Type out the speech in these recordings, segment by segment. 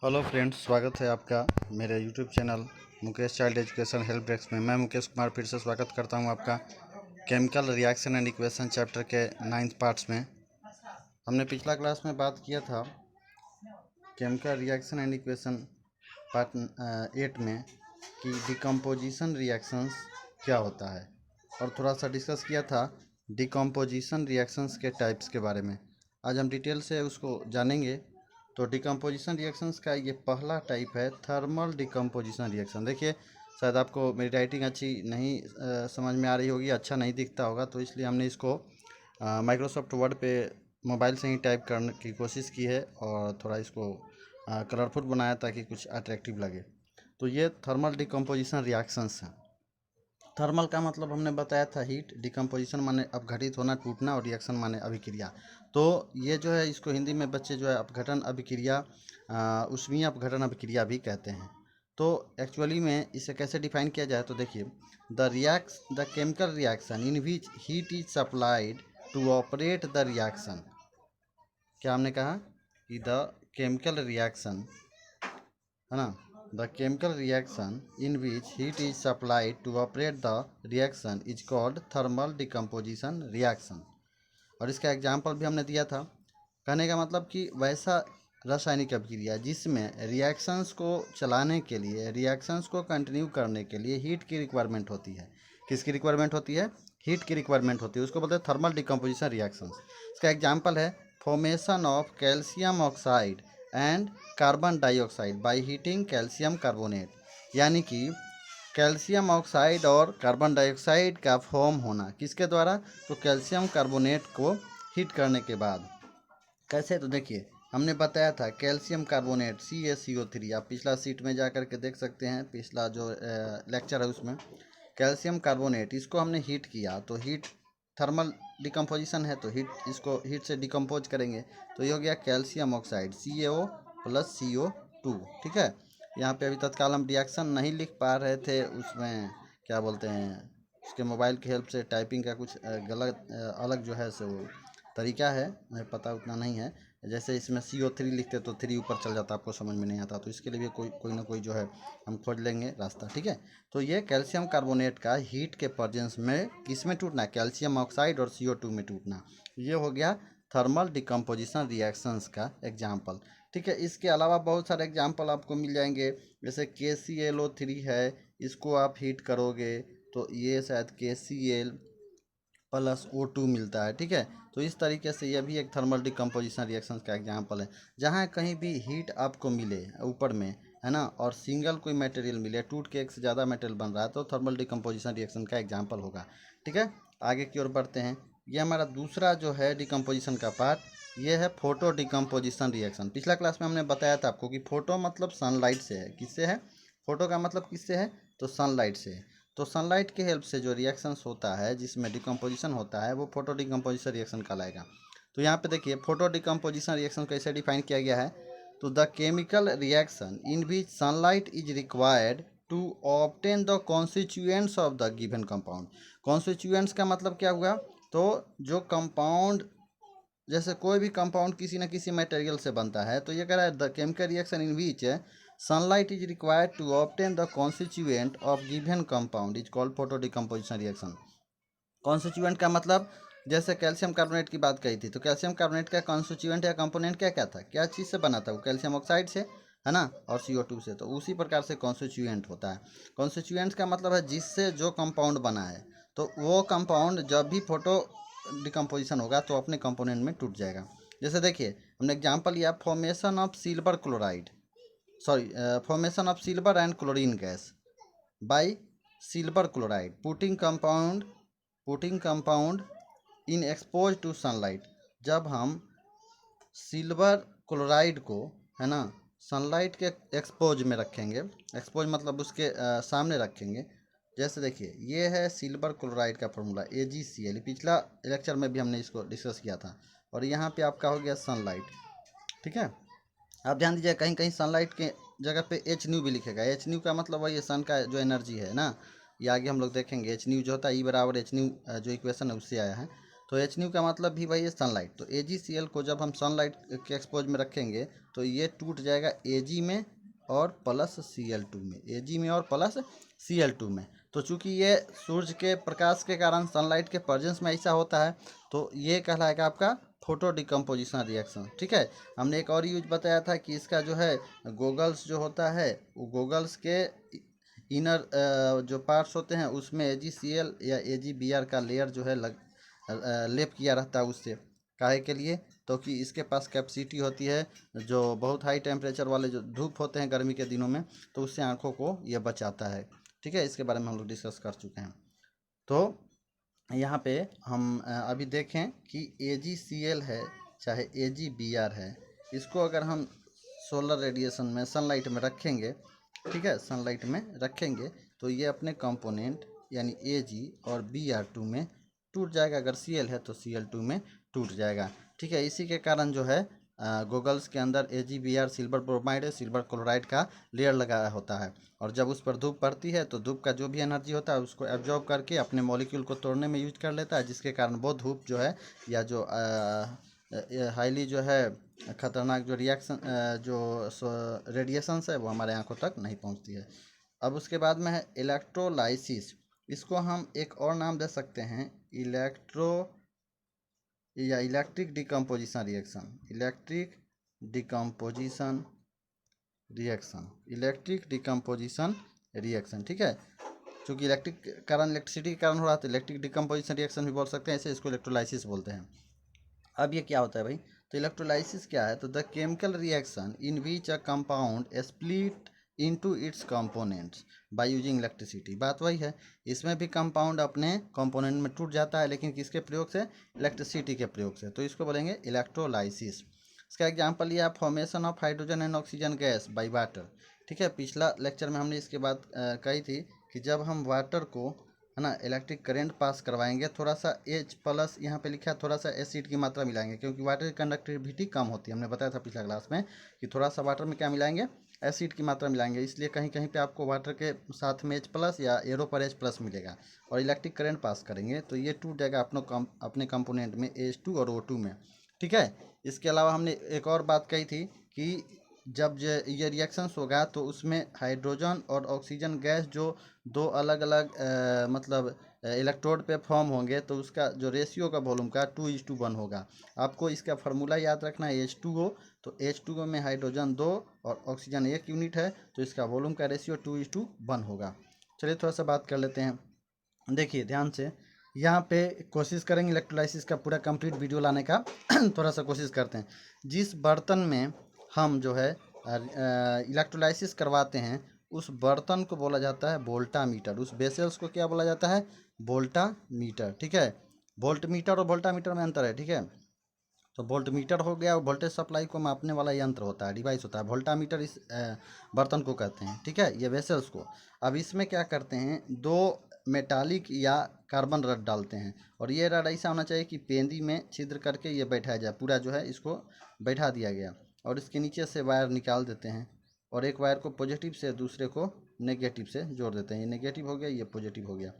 Hello friends, स्वागत है आपका मेरे YouTube channel Mukesh child education help desk में। मैं मुकेश कुमार फिर से स्वागत करता हूं आपका chemical reaction and equation chapter के 9th पार्ट्स में। हमने पिछला क्लास में बात किया था chemical reaction and equation part 8 में कि डिकम्पोजिशन रिएक्शंस क्या होता है, और थोड़ा सा डिस्कस किया था डिकम्पोजिशन रिएक्शंस के टाइप्स के बारे में। आज हम डिटेल से उसको जानेंगे। तो डिकम्पोजिशन रिएक्शंस का ये पहला टाइप है थर्मल डिकम्पोजिशन रिएक्शन। देखिए, शायद आपको मेरी राइटिंग अच्छी नहीं समझ में आ रही होगी, अच्छा नहीं दिखता होगा, तो इसलिए हमने इसको माइक्रोसॉफ्ट वर्ड पे मोबाइल से ही टाइप करने की कोशिश की है और थोड़ा इसको कलरफुल बनाया ताकि कुछ अट्रैक्टिव लगे। तो ये थर्मल डिकम्पोजिशन रिएक्शंस हैं। थर्मल का मतलब हमने बताया था हीट, डिकम्पोजिशन माने अपघटित होना, टूटना, और रिएक्शन माने अभिक्रिया। तो ये जो है इसको हिंदी में बच्चे जो है अपघटन अभिक्रिया, ऊष्मीय अपघटन अभिक्रिया भी कहते हैं। तो एक्चुअली में इसे कैसे डिफाइन किया जाए तो देखिए, the chemical reaction in which heat is supplied to operate the reaction. क्या हमने कहा कि द केमिकल रिएक्शन, है ना, the chemical reaction in which heat is supplied to operate the reaction is called thermal decomposition reaction. और इसका example भी हमने दिया था। कहने का मतलब कि वैसा रासायनिक अभिक्रिया जिसमें रिएक्शंस को चलाने के लिए, रिएक्शंस को कंटिन्यू करने के लिए हीट की रिक्वायरमेंट होती है। किसकी रिक्वायरमेंट होती है? हीट की रिक्वायरमेंट होती है। उसको बोलते हैं थर्मल डिकम्पोजिशन रिएक्शंस। इसका एग्जाम्पल है formation of calcium oxide and carbon dioxide by heating calcium carbonate. यानी कि कैल्शियम ऑक्साइड और कार्बन डाइऑक्साइड का फॉर्म होना किसके द्वारा? तो कैल्शियम कार्बोनेट को हीट करने के बाद। कैसे? तो देखिए, हमने बताया था कैल्शियम कार्बोनेट CaCO3, आप पिछला सीट में जा कर के देख सकते हैं, पिछला जो लेक्चर है उसमें कैल्शियम कार्बोनेट इसको हमने हीट किया तो हीट थर्मल डिकम्पोजिशन है, तो इसको हीट से डिकम्पोज करेंगे तो ये हो गया calcium oxide CaO plus CO2। ठीक है, यहाँ पे अभी तत्काल हम रिएक्शन नहीं लिख पा रहे थे, उसमें क्या बोलते हैं, उसके मोबाइल की हेल्प से टाइपिंग का कुछ गलत अलग जो है सो तरीका है, मुझे पता उतना नहीं है। जैसे इसमें CO3 लिखते तो 3 ऊपर चल जाता, आपको समझ में नहीं आता, तो इसके लिए भी कोई ना कोई जो है हम खोज लेंगे रास्ता। ठीक है, तो ये कैल्शियम कार्बोनेट का हीट के प्रेजेंस में किस में टूटना? कैल्शियम ऑक्साइड और CO2 में टूटना। ये हो गया थर्मल डिकम्पोजिशन रिएक्शंस का एग्जाम्पल। ठीक है, इसके अलावा बहुत सारे एग्जाम्पल आपको मिल जाएंगे। जैसे KClO3 है, इसको आप हीट करोगे तो ये शायद KCl प्लस O2 मिलता है। ठीक है, तो इस तरीके से यह भी एक थर्मल डिकम्पोजिशन रिएक्शन का एग्जाम्पल है। जहाँ कहीं भी हीट आपको मिले ऊपर में, है ना, और सिंगल कोई मटेरियल मिले, टूट के एक से ज़्यादा मटेरियल बन रहा है, तो थर्मल डिकम्पोजिशन रिएक्शन का एग्जाम्पल होगा। ठीक है, आगे की ओर बढ़ते हैं। ये हमारा दूसरा जो है डिकम्पोजिशन का पार्ट, ये है फोटो डिकम्पोजिशन रिएक्शन। पिछला क्लास में हमने बताया था आपको कि फोटो मतलब सनलाइट से है। किससे है? फोटो का मतलब किससे है? तो सनलाइट से है। तो सनलाइट के हेल्प से जो रिएक्शंस होता है, जिसमें डिकम्पोजिशन होता है, वो फोटो डिकम्पोजिशन रिएक्शन कहलाएगा। तो यहाँ पे देखिए, फोटो डिकम्पोजिशन रिएक्शन कैसे डिफाइन किया गया है? तो the chemical reaction in which sunlight is required to obtain the constituents of the given compound. Constituents का मतलब क्या हुआ? तो जो कंपाउंड, जैसे कोई भी कंपाउंड किसी न किसी मटेरियल से बनता है, तो ये कह रहा है the chemical reaction in which sunlight is required to obtain the constituent of given compound is called photo decomposition reaction. Constituent का मतलब, जैसे कैल्शियम कार्बोनेट की बात कही थी, तो कैल्शियम कार्बोनेट का कॉन्स्टिट्यूएंट या कंपोनेंट क्या क्या था? क्या चीज़ से बना था? वो कैल्शियम ऑक्साइड से, है ना, और CO2 से। तो उसी प्रकार से कॉन्स्टिट्यूएंट होता है। कॉन्स्टिट्यूएंट का मतलब है जिससे जो कंपाउंड बना है, तो वो कंपाउंड जब भी फोटो डिकम्पोजिशन होगा तो अपने कंपोनेंट में टूट जाएगा। जैसे देखिए, हमने एग्जाम्पल लिया formation of silver chloride, sorry, formation of silver and chlorine gas by silver chloride putting compound in expose to sunlight. जब हम सिल्वर क्लोराइड को, है ना, सनलाइट के एक्सपोज में रखेंगे, एक्सपोज मतलब उसके सामने रखेंगे। जैसे देखिए, ये है सिल्वर क्लोराइड का फॉर्मूला AgCl, पिछला लेक्चर में भी हमने इसको डिस्कस किया था। और यहाँ पे आपका हो गया सनलाइट। ठीक है, आप ध्यान दीजिए, कहीं कहीं सनलाइट के जगह पे HNU भी लिखेगा। HNU का मतलब वही सन का जो एनर्जी है ना, ये आगे हम लोग देखेंगे। HNU जो होता है E बराबर HNU, जो इक्वेशन है उससे आया है। तो एच न्यू का मतलब भी भाई है सनलाइट। तो AgCl को जब हम सनलाइट के एक्सपोज में रखेंगे तो ये टूट जाएगा Ag में और प्लस Cl2 में, Ag में और प्लस Cl2 में। तो चूंकि ये सूर्य के प्रकाश के कारण सनलाइट के प्रेजेंस में ऐसा होता है तो ये कहलाएगा आपका फोटो डिकम्पोजिशन रिएक्शन। ठीक है, हमने एक और यूज बताया था कि इसका जो है गोगल्स जो होता है वो गोगल्स के इनर जो पार्ट्स होते हैं उसमें AgCl या AgBr का लेयर जो है लेप किया रहता है उससे। काहे के लिए? तो कि इसके पास कैपेसिटी होती है जो बहुत हाई टेम्परेचर वाले जो धूप होते हैं गर्मी के दिनों में, तो उससे आंखों को ये बचाता है। ठीक है, इसके बारे में हम लोग डिस्कस कर चुके हैं। तो यहाँ पे हम अभी देखें कि AgCl है चाहे AgBr है, इसको अगर हम सोलर रेडिएशन में सनलाइट में रखेंगे, ठीक है, सनलाइट में रखेंगे तो ये अपने कंपोनेंट यानी Ag और Br2 में टूट जाएगा। अगर Cl है तो Cl2 में टूट जाएगा। ठीक है, इसी के कारण जो है गोगल्स के अंदर AgBr सिल्वर ब्रोमाइड है, सिल्वर क्लोराइड का लेयर लगाया होता है, और जब उस पर धूप पड़ती है तो धूप का जो भी एनर्जी होता है उसको एब्जॉर्ब करके अपने मॉलिक्यूल को तोड़ने में यूज कर लेता है, जिसके कारण वो धूप जो है या जो हाईली जो है खतरनाक जो रिएक्शन जो रेडिएशंस है वो हमारे आंखों तक नहीं पहुंचती है। अब उसके बाद में है इलेक्ट्रोलाइसिस। इसको हम एक और नाम दे सकते हैं electric decomposition reaction. Electric decomposition reaction. ठीक है, चूँकि इलेक्ट्रिसिटी के कारण हो रहा है तो इलेक्ट्रिक डिकम्पोजिशन रिएक्शन भी बोल सकते हैं, ऐसे इसको इलेक्ट्रोलाइसिस बोलते हैं। अब ये क्या होता है भाई? तो इलेक्ट्रोलाइसिस क्या है? तो the chemical reaction in which a compound split into its components by using electricity. बात वही है, इसमें भी कंपाउंड अपने कंपोनेंट में टूट जाता है, लेकिन किसके प्रयोग से? इलेक्ट्रिसिटी के प्रयोग से। तो इसको बोलेंगे इलेक्ट्रोलाइसिस। इसका एग्जाम्पल लिया formation of hydrogen and oxygen gas by water. ठीक है, पिछला लेक्चर में हमने इसके बात कही थी कि जब हम वाटर को है ना इलेक्ट्रिक करंट पास करवाएंगे, थोड़ा सा H प्लस यहाँ पे लिखा है, थोड़ा सा एसिड की मात्रा मिलाएंगे क्योंकि वाटर की कंडक्टिविटी कम होती है। हमने बताया था पिछला क्लास में कि थोड़ा सा वाटर में क्या मिलाएंगे? एसिड की मात्रा मिलाएंगे, इसलिए कहीं कहीं पे आपको वाटर के साथ में H प्लस या एरो पर H प्लस मिलेगा, और इलेक्ट्रिक करंट पास करेंगे तो ये टूट जाएगा अपने कंपोनेंट में H2 और O2 में। ठीक है, इसके अलावा हमने एक और बात कही थी कि जब ये रिएक्शंस होगा तो उसमें हाइड्रोजन और ऑक्सीजन गैस जो दो अलग अलग मतलब इलेक्ट्रोड पे फॉर्म होंगे तो उसका जो रेशियो का वॉल्यूम का 2:1 होगा। आपको इसका फार्मूला याद रखना है H2O। तो H2O में हाइड्रोजन 2 और ऑक्सीजन 1 यूनिट है, तो इसका वॉल्यूम का रेशियो 2:1 होगा। चलिए थोड़ा सा बात कर लेते हैं। देखिए ध्यान से, यहाँ पे कोशिश करेंगे इलेक्ट्रोलाइसिस का पूरा कंप्लीट वीडियो लाने का थोड़ा सा कोशिश करते हैं। जिस बर्तन में हम जो है इलेक्ट्रोलाइसिस करवाते हैं उस बर्तन को बोला जाता है वोल्टामीटर। उस वेसल्स को क्या बोला जाता है? वोल्टामीटर। ठीक है, वोल्ट मीटर और वोल्टामीटर में अंतर है। ठीक है, तो वोल्ट मीटर हो गया और वोल्टेज सप्लाई को मापने वाला यंत्र होता है, डिवाइस होता है। वोल्टामीटर इस बर्तन को कहते हैं। ठीक है, ये वेसल्स को। अब इसमें क्या करते हैं, दो मेटालिक या कार्बन रड डालते हैं, और ये रड ऐसा होना चाहिए कि पेंदी में छिद्र करके ये बैठाया जाए, पूरा जो है इसको बैठा दिया गया, और इसके नीचे से वायर निकाल देते हैं, और एक वायर को पॉजिटिव से दूसरे को नेगेटिव से जोड़ देते हैं। ये नेगेटिव हो गया, ये पॉजिटिव हो गया।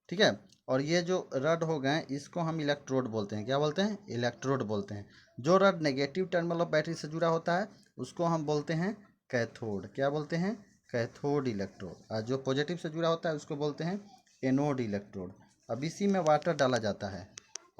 ठीक है, और ये जो रड हो गए इसको हम इलेक्ट्रोड बोलते हैं। क्या बोलते हैं? इलेक्ट्रोड बोलते हैं। जो rod negative terminal of battery से जुड़ा होता है उसको हम बोलते हैं कैथोड। क्या बोलते हैं? Cathode electrode. और जो पॉजिटिव से जुड़ा होता है उसको बोलते हैं एनोड इलेक्ट्रोड। अब इसी में वाटर डाला जाता है।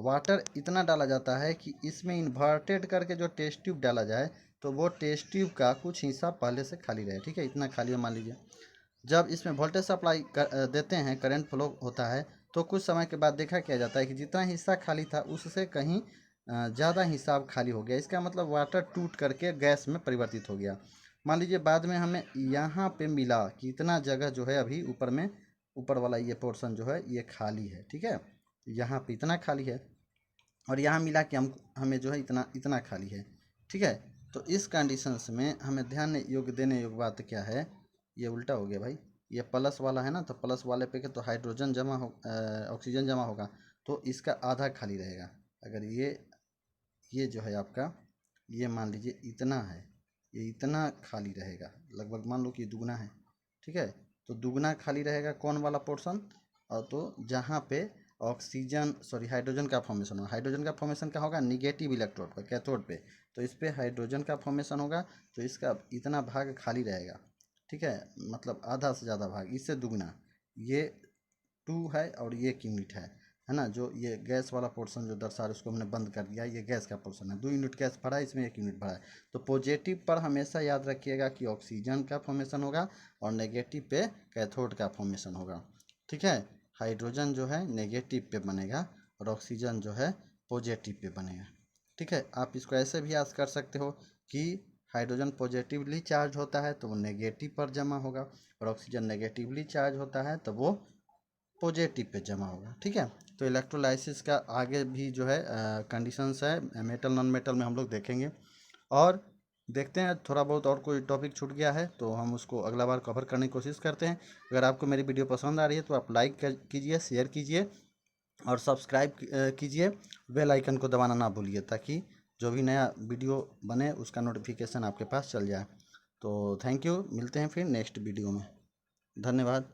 वाटर इतना डाला जाता है कि इसमें इन्वर्टेड करके जो टेस्ट ट्यूब डाला जाए तो वो टेस्ट ट्यूब का कुछ हिस्सा पहले से खाली रहे। ठीक है, इतना खाली है मान लीजिए। जब इसमें वोल्टेज सप्लाई देते हैं, करंट फ्लो होता है, तो कुछ समय के बाद देखा क्या जाता है कि जितना हिस्सा खाली था उससे कहीं ज़्यादा हिस्सा अब खाली हो गया। इसका मतलब वाटर टूट करके गैस में परिवर्तित हो गया। मान लीजिए बाद में हमें यहाँ पे मिला कि इतना जगह जो है अभी ऊपर में, ऊपर वाला ये पोर्शन जो है ये खाली है। ठीक है, यहाँ पे इतना खाली है, और यहाँ मिला कि हमें जो है इतना इतना खाली है। ठीक है, तो इस कंडीशंस में हमें ध्यान योग्य देने योग्य बात क्या है, ये उल्टा हो गया भाई। ये प्लस वाला है ना, तो प्लस वाले पे तो हाइड्रोजन जमा हो ऑक्सीजन जमा होगा, तो इसका आधा खाली रहेगा। अगर ये जो है आपका, ये मान लीजिए इतना है, ये इतना खाली रहेगा, लगभग मान लो कि दुगना है। ठीक है, तो दुगना खाली रहेगा कौन वाला पोर्शन? और तो जहाँ पे हाइड्रोजन का फॉर्मेशन होगा। हाइड्रोजन का फॉर्मेशन क्या होगा, निगेटिव इलेक्ट्रोड पर, कैथोड पे। तो इस पर हाइड्रोजन का फॉर्मेशन होगा, तो इसका इतना भाग खाली रहेगा, ठीक है, मतलब आधा से ज़्यादा भाग, इससे दुगना। ये 2 है और ये 1 यूनिट है ना। जो ये गैस वाला पोर्शन जो दर्शा रहा है उसको हमने बंद कर दिया, ये गैस का पोर्शन है। 2 यूनिट गैस भरा है, इसमें 1 यूनिट भरा है। तो पॉजिटिव पर हमेशा याद रखिएगा कि ऑक्सीजन का फॉर्मेशन होगा और नेगेटिव पे कैथोड का फॉर्मेशन होगा, ठीक है। हाइड्रोजन जो है नेगेटिव पे बनेगा और ऑक्सीजन जो है पॉजिटिव पे बनेगा, ठीक है। आप इसको ऐसे भी याद कर सकते हो कि हाइड्रोजन पॉजिटिवली चार्ज होता है तो वो नेगेटिव पर जमा होगा, और ऑक्सीजन नेगेटिवली चार्ज होता है तो वो पॉजिटिव पे जमा होगा, ठीक है। तो इलेक्ट्रोलाइसिस का आगे भी जो है कंडीशंस है, मेटल नॉन मेटल में हम लोग देखेंगे। और देखते हैं थोड़ा बहुत और कोई टॉपिक छूट गया है तो हम उसको अगला बार कवर करने की कोशिश करते हैं। अगर आपको मेरी वीडियो पसंद आ रही है तो आप लाइक कीजिए, शेयर कीजिए और सब्सक्राइब कीजिए। बेल आइकन को दबाना ना भूलिए ताकि जो भी नया वीडियो बने उसका नोटिफिकेशन आपके पास चल जाए। तो थैंक यू, मिलते हैं फिर नेक्स्ट वीडियो में। धन्यवाद।